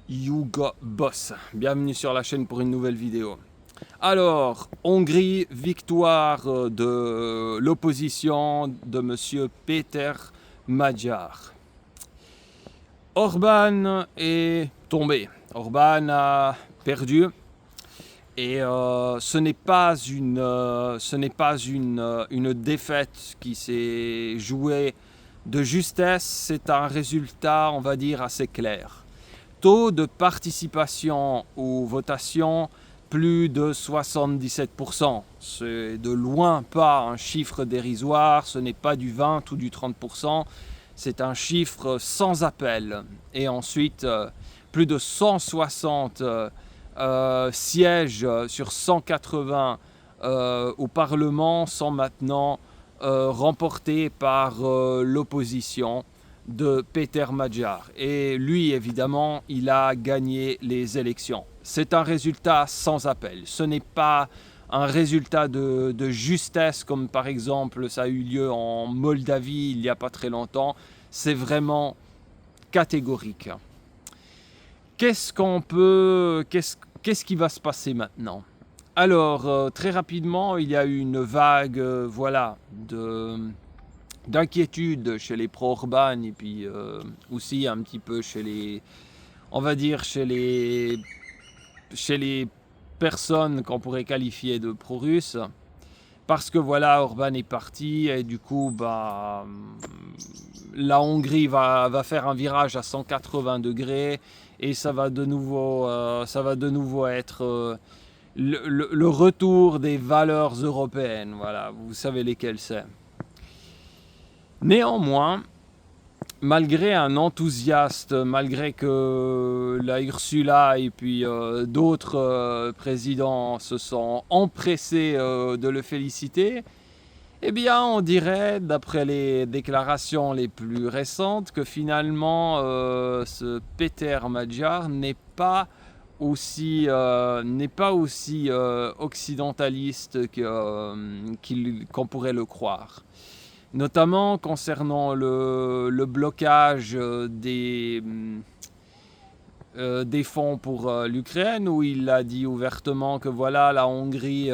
Hugo Boss, bienvenue sur la chaîne pour une nouvelle vidéo. Alors, Hongrie, victoire de l'opposition de monsieur Péter Magyar. Orbán est tombé, Orbán a perdu et ce n'est pas une défaite qui s'est jouée de justesse, c'est un résultat, on va dire, assez clair. Taux de participation aux votations, plus de 77%. C'est de loin pas un chiffre dérisoire, ce n'est pas du 20 ou du 30%, c'est un chiffre sans appel. Et ensuite, plus de 160 sièges sur 180 au Parlement sont maintenant remportés par l'opposition de Péter Magyar. Et lui, évidemment, il a gagné les élections. C'est un résultat sans appel. Ce n'est pas un résultat de justesse comme par exemple ça a eu lieu en Moldavie il n'y a pas très longtemps. C'est vraiment catégorique. Qu'est-ce qui va se passer maintenant? Alors, très rapidement, il y a eu une vague d'inquiétude chez les pro-Orbán et puis aussi un petit peu chez les, on va dire, chez les personnes qu'on pourrait qualifier de pro-russes. Parce que voilà, Orbán est parti et du coup, la Hongrie va faire un virage à 180 degrés et ça va de nouveau être le retour des valeurs européennes. Voilà, vous savez lesquelles c'est. Néanmoins, malgré un enthousiaste, malgré que la Ursula et puis d'autres présidents se sont empressés de le féliciter, eh bien on dirait, d'après les déclarations les plus récentes, que finalement ce Péter Magyar n'est pas aussi occidentaliste qu'on pourrait le croire. Notamment concernant le blocage des fonds pour l'Ukraine, où il a dit ouvertement que voilà, la Hongrie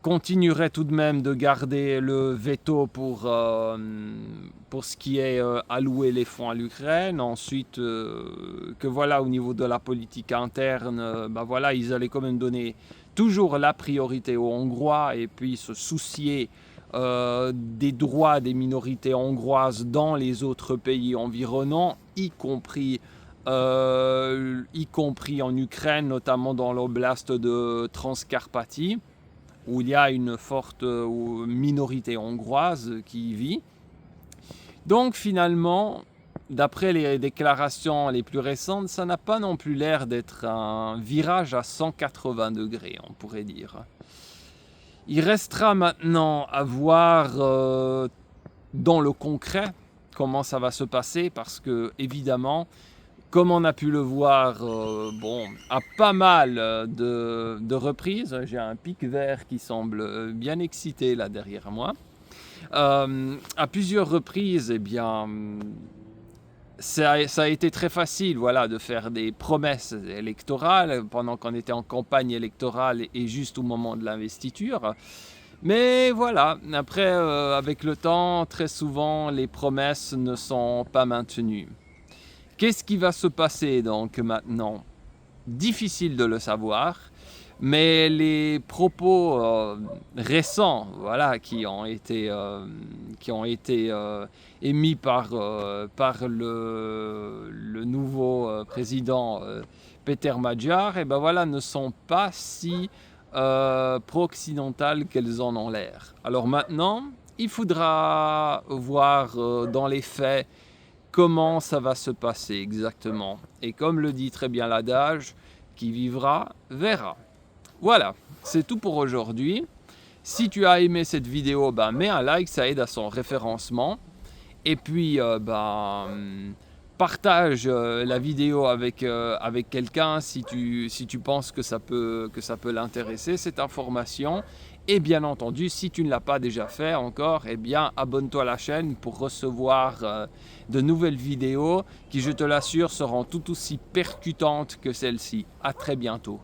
continuerait tout de même de garder le veto pour ce qui est allouer les fonds à l'Ukraine. Ensuite, que voilà, au niveau de la politique interne, voilà, ils allaient quand même donner toujours la priorité aux Hongrois et puis se soucier des droits des minorités hongroises dans les autres pays environnants, y compris en Ukraine, notamment dans l'oblast de Transcarpathie, où il y a une forte minorité hongroise qui y vit. Donc finalement, d'après les déclarations les plus récentes, ça n'a pas non plus l'air d'être un virage à 180 degrés, on pourrait dire. Il restera maintenant à voir dans le concret comment ça va se passer, parce que évidemment, comme on a pu le voir à pas mal de reprises, j'ai un pic vert qui semble bien excité là derrière moi, à plusieurs reprises, eh bien, ça a été très facile, voilà, de faire des promesses électorales pendant qu'on était en campagne électorale et juste au moment de l'investiture. Mais voilà, après, avec le temps, très souvent, les promesses ne sont pas maintenues. Qu'est-ce qui va se passer donc maintenant? Difficile de le savoir, mais les propos récents, voilà, qui ont été émis par le nouveau président Péter Magyar, et ben voilà, ne sont pas si pro-occidentales qu'elles en ont l'air. Alors maintenant, il faudra voir dans les faits comment ça va se passer exactement. Et comme le dit très bien l'adage, qui vivra verra. Voilà, c'est tout pour aujourd'hui. Si tu as aimé cette vidéo, mets un like, ça aide à son référencement. Et puis, partage la vidéo avec quelqu'un si tu penses que ça peut l'intéresser, cette information. Et bien entendu, si tu ne l'as pas déjà fait encore, eh bien abonne-toi à la chaîne pour recevoir de nouvelles vidéos qui, je te l'assure, seront tout aussi percutantes que celle-ci. À très bientôt.